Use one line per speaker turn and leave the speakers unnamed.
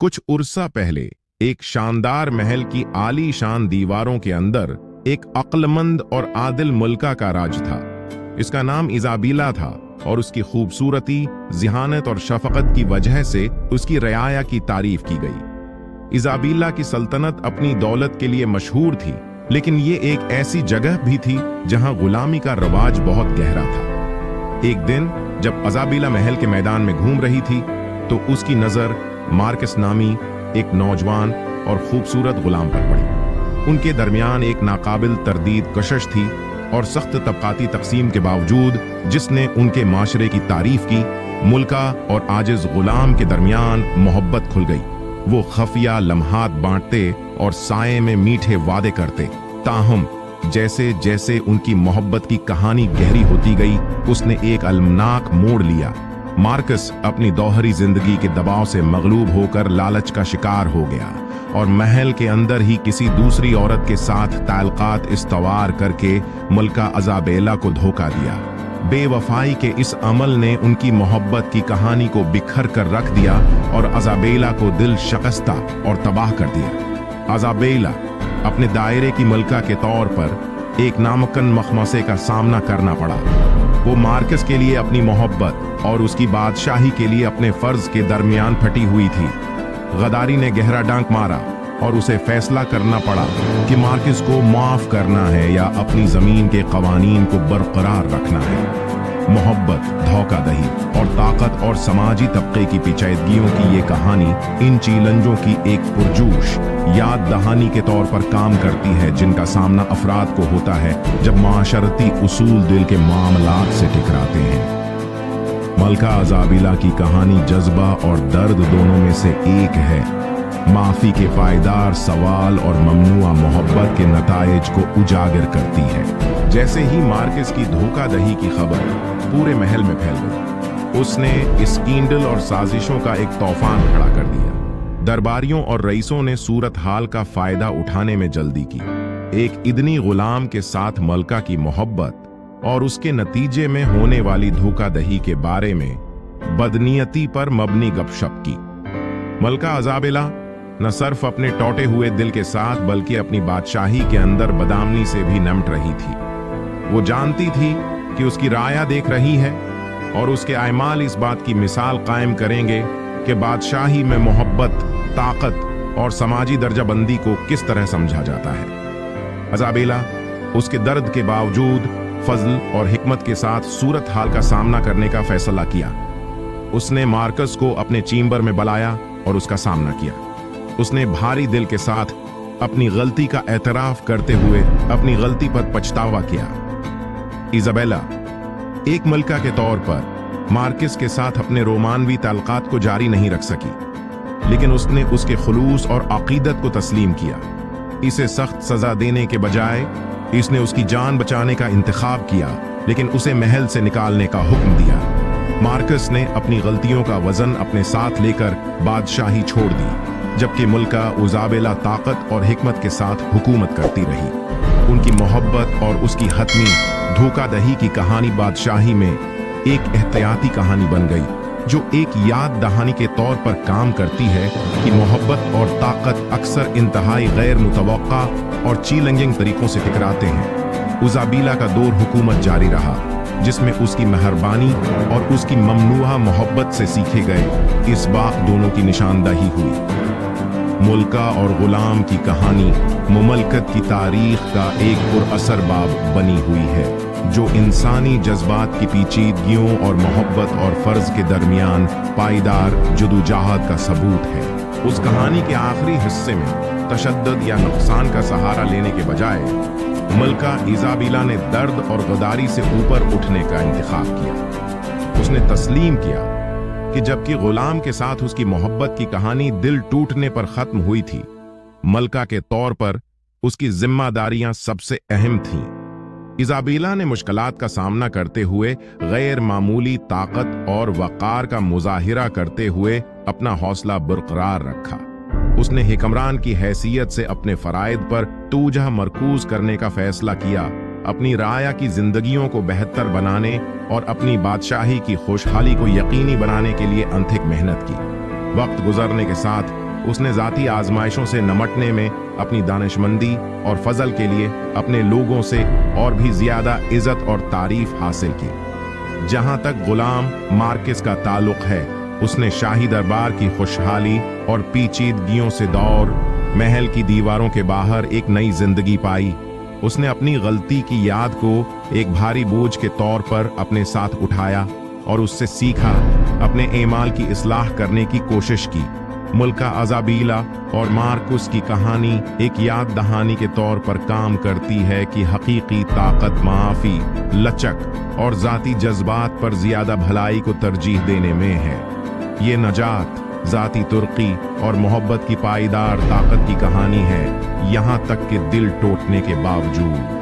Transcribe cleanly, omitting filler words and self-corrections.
कुछ उरसा पहले एक शानदार महल की आलीशान दीवारों के अंदर एक अक्लमंद और आदिल मुल्का का राज था। इसका नाम इजाबीला था और उसकी खूबसूरती, ज़िहानत और शफकत की वजह से उसकी रियाया की तारीफ की गई। इजाबीला की सल्तनत अपनी दौलत के लिए मशहूर थी, लेकिन ये एक ऐसी जगह भी थी जहां गुलामी का रवाज बहुत गहरा था। एक दिन जब इजाबीला महल के मैदान में घूम रही थी तो उसकी नजर मार्कस नामी एक नौजवान और खूबसूरत गुलाम पर पड़ी। उनके दरमियान एक नाकाबिल तरदीद कशिश थी और सख्त तबकाती तकसीम के बावजूद जिसने उनके माशरे की तारीफ की, मुल्का और आजिज गुलाम के दरमियान मोहब्बत खुल गई। वो खफिया लम्हात बांटते और साये में मीठे वादे करते। ताहम जैसे जैसे उनकी मोहब्बत की कहानी गहरी होती गई, उसने एक अलमनाक मोड़ लिया। मार्कस अपनी दोहरी जिंदगी के दबाव से मगलूब होकर लालच का शिकार हो गया और महल के अंदर ही किसी दूसरी औरत के साथ ताल्लुकात इस्तवार करके मुल्का इजाबेला को धोखा दिया। बेवफाई के इस अमल ने उनकी मोहब्बत की कहानी को बिखर कर रख दिया और इजाबेला को दिल शिकस्ता और तबाह कर दिया। इजाबेला अपने दायरे की मलका के तौर पर एक नामुमकिन मखमसे का सामना करना पड़ा। वो मार्कस के लिए अपनी मोहब्बत और उसकी बादशाही के लिए अपने फर्ज के दरमियान फटी हुई थी। गद्दारी ने गहरा डांक मारा और उसे फैसला करना पड़ा कि मार्कस को माफ करना है या अपनी जमीन के कवानीन को बरकरार रखना है। मोहब्बत, धोखाधड़ी और ताकत और समाजी तबके की पेचीदगियों की ये कहानी इन चैलेंजों की एक पुरजोश याद दहानी के तौर पर काम करती है, जिनका सामना अफराद को होता है जब माशरती उसूल दिल के मामलात से टकराते हैं। मलका इजाबीला की कहानी जज्बा और दर्द दोनों में से एक है। माफी के पायदार सवाल और ममनुआ मोहब्बत के नताइज को उजागर करती है। जैसे ही मार्कस की धोखाधड़ी की खबर पूरे महल में फैल गई, उसने स्कैंडल और साजिशों का एक तूफान खड़ा कर दिया। दरबारियों और रईसों ने सूरत हाल का फायदा उठाने में जल्दी की। एक इदनी गुलाम के साथ मलका की मोहब्बत और उसके नतीजे में होने वाली धोखाधड़ी के बारे में बदनीयती पर मबनी गपशप की। मलका इजाबेला न सिर्फ अपने टूटे हुए दिल के साथ बल्कि अपनी बादशाही के अंदर बदामनी से भी निमट रही थी। वो जानती थी कि उसकी राया देख रही है और उसके आयमाल इस बात की मिसाल कायम करेंगे कि बादशाही में मोहब्बत, ताकत और समाजी दर्जाबंदी को किस तरह समझा जाता है। इजाबेला उसके दर्द के बावजूद फजल और हिकमत के साथ सूरत हाल का सामना करने का फैसला किया। उसने मार्कस को अपने चैम्बर में बुलाया और उसका सामना किया। उसने भारी दिल के साथ अपनी गलती का एतराफ करते हुए अपनी गलती पर पछतावा किया। इजाबेला एक मलका के तौर पर मार्कस के साथ अपने रोमानवी ताल्लुकात को जारी नहीं रख सकी, लेकिन उसने उसके खुलूस और अकीदत को तस्लीम किया। इसे सख्त सजा देने के बजाय इसने उसकी जान बचाने का इंतखाब किया, लेकिन उसे महल से निकालने का हुक्म दिया। मार्कस ने अपनी गलतियों का वजन अपने साथ लेकर बादशाही छोड़ दी, जबकि मुल्का इजाबेला ताकत और हिकमत के साथ हुकूमत करती रही। उनकी मोहब्बत और उसकी हतमी धोखाधड़ी की कहानी बादशाही में एक एहतियाती कहानी बन गई, जो एक याद दहानी के तौर पर काम करती है कि मोहब्बत और ताकत अक्सर इंतहाई गैर मुतवक्का और चैलेंजिंग तरीकों से टकराते हैं। इजाबीला का दौर हुकूमत जारी रहा, जिसमें उसकी मेहरबानी और उसकी ममनुआ मोहब्बत से सीखे गए इसबाक दोनों की निशानदही हुई। मुल्का और गुलाम की कहानी मुमलकत की तारीख का एक पुरअसर बाब बनी हुई है, जो इंसानी जज्बात की पेचीदगियों और मोहब्बत और फर्ज के दरमियान पायदार जदोजहद का सबूत है। उस कहानी के आखिरी हिस्से में तशद्दुद या नुकसान का सहारा लेने के बजाय मलका इजाबीला ने दर्द और गद्दारी से ऊपर उठने का इंतखाब किया। उसने तस्लीम किया कि जबकि गुलाम के साथ उसकी मोहब्बत की कहानी दिल टूटने पर खत्म हुई थी, मलका के तौर पर उसकी जिम्मेदारियां सबसे अहम थीं। इजाबीला ने मुश्किलात का सामना करते हुए गैर मामूली ताकत और वक़ार का मुजाहिरा करते हुए अपना हौसला बरकरार रखा। उसने हिकमरान की हैसियत से अपने फराइद पर तूजह मरकूज करने का फैसला किया, अपनी राया की जिंदगियों को बेहतर बनाने और अपनी बादशाही की खुशहाली को यकीनी बनाने के लिए अनथिक मेहनत की। वक्त गुजरने के साथ उसने ज़ाती आजमाइशों से निपटने में अपनी दानिशमंदी और फजल के लिए अपने लोगों से और भी ज़्यादा इज़्ज़त और तारीफ हासिल की। जहाँ तक गुलाम मार्किस का ताल्लुक है, उसने शाही दरबार की खुशहाली और पेचीदगियों से दौर महल की दीवारों के बाहर एक नई जिंदगी पाई। उसने अपनी गलती की याद को एक भारी बोझ के तौर पर अपने साथ उठाया और उससे सीखा, अपने एमाल की इस्लाह करने की कोशिश की। मुल्का अज़ाबीला और मार्कुस की कहानी एक याद दहानी के तौर पर काम करती है कि हकीकी ताकत माफ़ी, लचक और ज़ाती जज्बात पर ज़्यादा भलाई को तरजीह देने में है। ये नजात, ज़ाती तुर्की और मोहब्बत की पायदार ताकत की कहानी है, यहाँ तक कि दिल टूटने के बावजूद।